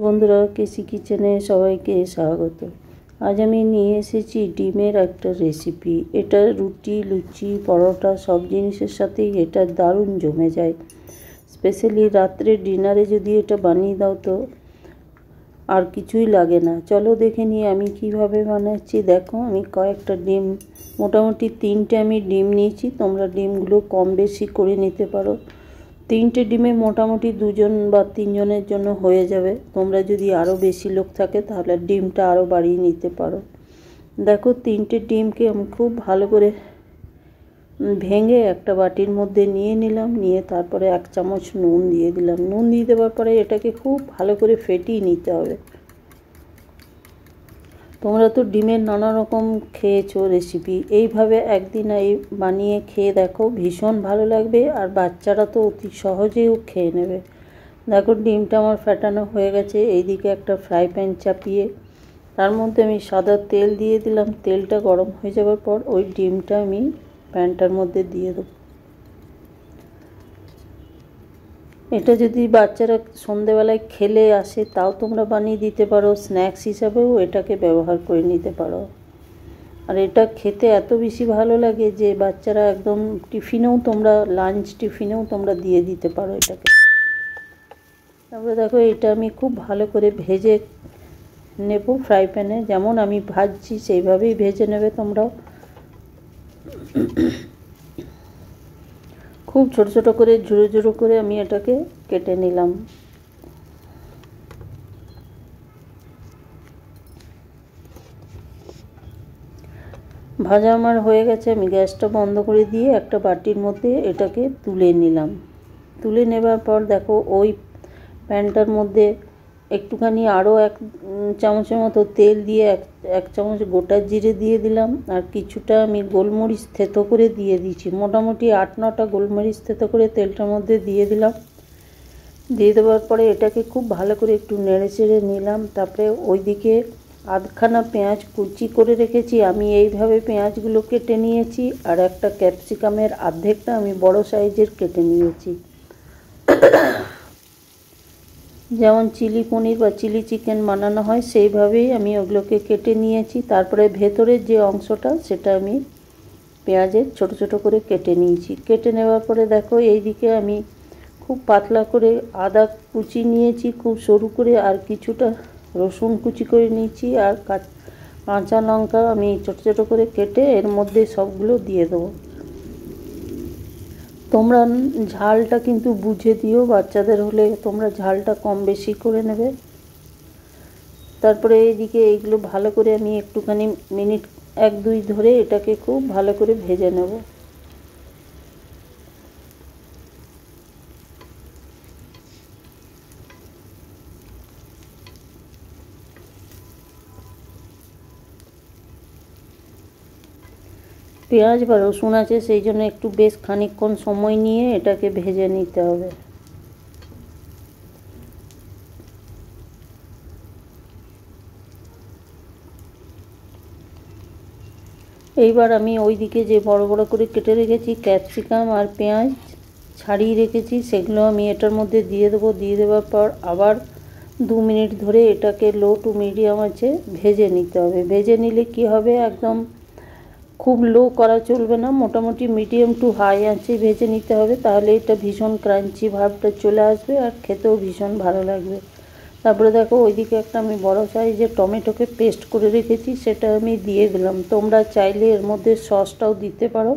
বন্ধুরা, কেসি কিচেনে সবাইকে স্বাগত। আজ আমি নিয়ে এসেছি ডিমের একটা রেসিপি। এটা রুটি, লুচি, পরোটা সব জিনিসের সাথেই এটা দারুণ জমে যায়। স্পেশালি রাত্রে ডিনারে যদি এটা বানিয়ে দাও তো আর কিছুই লাগে না। চলো দেখে নিই আমি কিভাবে বানাচ্ছি। দেখো, আমি কয়েকটা ডিম, মোটামুটি 3টে আমি ডিম নিয়েছি। তোমরা ডিমগুলো কম বেশি করে নিতে পারো। 3টে ডিমে মোটামুটি 2জন বা 3জনের জন্য হয়ে যাবে। তোমরা যদি আরও বেশি লোক থাকে তাহলে ডিমটা আরও বাড়িয়ে নিতে পারো। দেখো, 3টে ডিমকে আমি খুব ভালো করে ভেঙে একটা বাটির মধ্যে নিয়ে নিলাম। নিয়ে তারপরে 1 চামচ নুন দিয়ে দিলাম। নুন দিয়ে দেওয়ার পরে এটাকে খুব ভালো করে ফেটিয়ে নিতে হবে। তোমরা তো ডিমের নানা রকম খেয়েছো রেসিপি, এইভাবে একদিন এই বানিয়ে খেয়ে দেখো, ভীষণ ভালো লাগবে। আর বাচ্চারা তো অতি সহজেও খেয়ে নেবে। দেখো, ডিমটা আমার ফেটানো হয়ে গেছে। এইদিকে একটা ফ্রাই প্যান চাপিয়ে তার মধ্যে আমি সাদা তেল দিয়ে দিলাম। তেলটা গরম হয়ে যাওয়ার পর ওই ডিমটা আমি প্যানটার মধ্যে দিয়ে দেবো। এটা যদি বাচ্চারা সন্ধেবেলায় খেলে আসে তাও তোমরা বানিয়ে দিতে পারো। স্ন্যাক্স হিসাবেও এটাকে ব্যবহার করে নিতে পারো। আর এটা খেতে এত বেশি ভালো লাগে যে বাচ্চারা একদম টিফিনেও, তোমরা লাঞ্চ টিফিনেও তোমরা দিয়ে দিতে পারো এটাকে। তারপরে দেখো, এটা আমি খুব ভালো করে ভেজে নেব ফ্রাই প্যানে। যেমন আমি ভাজছি সেইভাবেই ভেজে নেবে তোমরাও। খুব ছোট ছোট করে, ঝুড়ো ঝুড়ো করে আমি এটাকে কেটে নিলাম। ভাজা আমার হয়ে গেছে। আমি গ্যাসটা বন্ধ করে দিয়ে একটা বাটির মধ্যে এটাকে তুলে নিলাম। তুলে নেবার পর দেখো, ওই প্যানটার মধ্যে একটুখানি আরও 1 চামচের মতো তেল দিয়ে 1 চামচ গোটা জিরে দিয়ে দিলাম। আর কিছুটা আমি গোলমরিচ থেতো করে দিয়ে দিয়েছি। মোটামুটি 8-9টা গোলমরিচ থেতো করে তেলটার মধ্যে দিয়ে দিলাম। দিয়ে দেওয়ার পরে এটাকে খুব ভালো করে একটু নেড়ে চেড়ে নিলাম। তারপরে ওইদিকে আধখানা পেঁয়াজ কুচি করে রেখেছি। আমি এইভাবে পেঁয়াজগুলো কেটে নিয়েছি। আর একটা ক্যাপসিকামের অর্ধেকটা আমি বড় সাইজের কেটে নিয়েছি। যেমন চিলি পনির বা চিলি চিকেন বানানো হয় সেইভাবেই আমি ওগুলোকে কেটে নিয়েছি। তারপরে ভেতরের যে অংশটা সেটা আমি পেঁয়াজের ছোট ছোট করে কেটে নিয়েছি। কেটে নেওয়ার পরে দেখো, এইদিকে আমি খুব পাতলা করে আদা কুচি নিয়েছি খুব সরু করে। আর কিছুটা রসুন কুচি করে নিয়েছি। আর কাঁচা লঙ্কা আমি ছোট ছোট করে কেটে এর মধ্যে সবগুলো দিয়ে দেবো। তোমরা ঝালটা কিন্তু বুঝে দিও। বাচ্চাদের হলে তোমরা ঝালটা কম বেশি করে নেবে। তারপরে এইদিকে এইগুলো ভালো করে আমি একটুখানি মিনিট 1-2 ধরে এটাকে খুব ভালো করে ভেজে নেব। পেঁয়াজ বা রসুন আছে সেই জন্য একটু বেশ খানিকক্ষণ সময় নিয়ে এটাকে ভেজে নিতে হবে। এইবার আমি ওইদিকে যে বড় বড় করে কেটে রেখেছি ক্যাপসিকাম আর পেঁয়াজ ছাড়িয়ে রেখেছি, সেগুলো আমি এটার মধ্যে দিয়ে দেবো। দিয়ে দেওয়ার পর আবার 2 মিনিট ধরে এটাকে লো টু মিডিয়াম আঁচে ভেজে নিতে হবে। ভেজে নিলে কি হবে, একদম খুব লো করা চলবে না, মোটামুটি মিডিয়াম টু হাই আঁচে ভেজে নিতে হবে। তাহলে এটা ভীষণ ক্রাঞ্চি ভাবটা চলে আসবে আর খেতেও ভীষণ ভালো লাগবে। তারপরে দেখো, ওইদিকে একটা আমি বড় সাইজের টমেটোকে পেস্ট করে রেখেছি, সেটা আমি দিয়ে দিলাম। তোমরা চাইলে এর মধ্যে সসটাও দিতে পারো।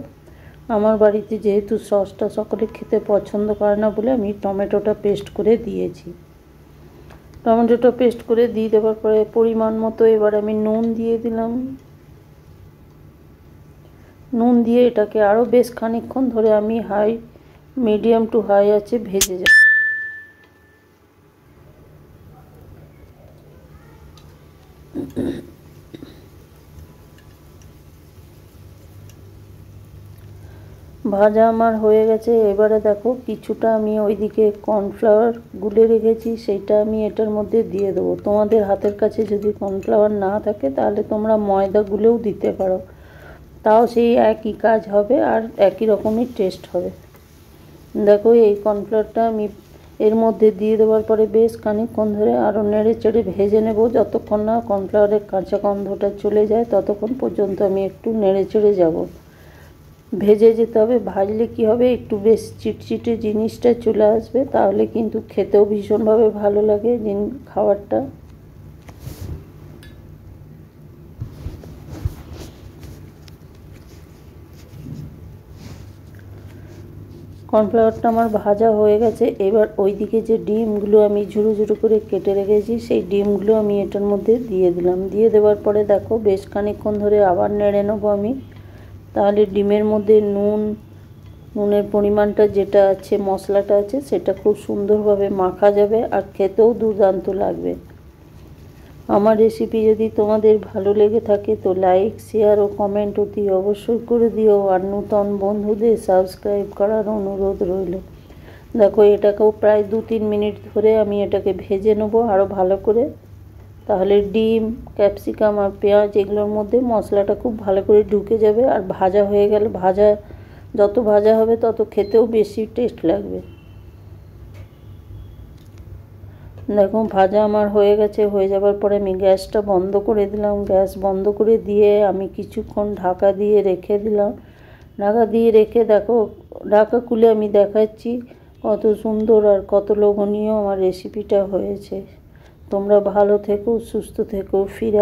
আমার বাড়িতে যেহেতু সসটা সকলে খেতে পছন্দ করে না বলে আমি টমেটোটা পেস্ট করে দিয়েছি। টমেটোটা পেস্ট করে দিয়ে দেওয়ার পরে পরিমাণ মতো এবার আমি নুন দিয়ে দিলাম। নুন দিয়ে এটাকে আরও বেশ খানিকক্ষণ ধরে আমি মিডিয়াম টু হাই আছে ভেজে যাব। ভাজা আমার হয়ে গেছে। এবারে দেখো, কিছুটা আমি ওইদিকে কর্নফ্লাওয়ার গুলে রেখেছি, সেইটা আমি এটার মধ্যে দিয়ে দেবো। তোমাদের হাতের কাছে যদি কর্নফ্লাওয়ার না থাকে তাহলে তোমরা ময়দা গুলেও দিতে পারো, তাও সেই একই কাজ হবে আর একই রকমই টেস্ট হবে। দেখো, এই কর্নফ্লাওয়ারটা আমি এর মধ্যে দিয়ে দেওয়ার পরে বেশ খানিকক্ষণ ধরে আরও নেড়ে চেড়ে ভেজে নেব। যতক্ষণ না কর্নফ্লাওয়ারের কাঁচা গন্ধটা চলে যায় ততক্ষণ পর্যন্ত আমি একটু নেড়ে চেড়ে যাব। ভেজে যেতে হবে, ভাজলে কি হবে একটু বেশ চিটচিটে জিনিসটা চলে আসবে, তাহলে কিন্তু খেতেও ভীষণভাবে ভালো লাগে খাবারটা। কর্নফ্লাওয়ারটা আমার ভাজা হয়ে গেছে। এবার ওইদিকে যে ডিমগুলো আমি ঝুরো ঝুরো করে কেটে রেখেছি সেই ডিমগুলো আমি এটার মধ্যে দিয়ে দিলাম। দিয়ে দেওয়ার পরে দেখো বেশ খানিকক্ষণ ধরে আবার নেড়ে নেবো আমি। তাহলে ডিমের মধ্যে নুনের পরিমাণটা যেটা আছে, মশলাটা আছে, সেটা খুব সুন্দরভাবে মাখা যাবে আর খেতেও দুর্দান্ত লাগবে। আমার রেসিপি যদি তোমাদের ভালো লেগে থাকে তো লাইক, শেয়ার ও কমেন্ট অতি অবশ্যই করে দিও। আর নূতন বন্ধুদের সাবস্ক্রাইব করার অনুরোধ রইল। দেখো এটাকেও প্রায় 2-3 মিনিট ধরে আমি এটাকে ভেজে নেবো আরও ভালো করে। তাহলে ডিম, ক্যাপসিকাম আর পেঁয়াজ এগুলোর মধ্যে মশলাটা খুব ভালো করে ঢুকে যাবে। আর ভাজা হয়ে গেলে যত ভাজা হবে তত খেতেও বেশি টেস্ট লাগবে। দেখো ভাজা আমার হয়ে গেছে। হয়ে যাবার পরে আমি গ্যাসটা বন্ধ করে দিলাম। গ্যাস বন্ধ করে দিয়ে আমি কিছুক্ষণ ঢাকা দিয়ে রেখে দিলাম। ঢাকা দিয়ে রেখে দেখো, ঢাকা খুলে আমি দেখাচ্ছি কত সুন্দর আর কত লোভনীয় আমার রেসিপিটা হয়েছে। তোমরা ভালো থেকো, সুস্থ থেকো, ফিরে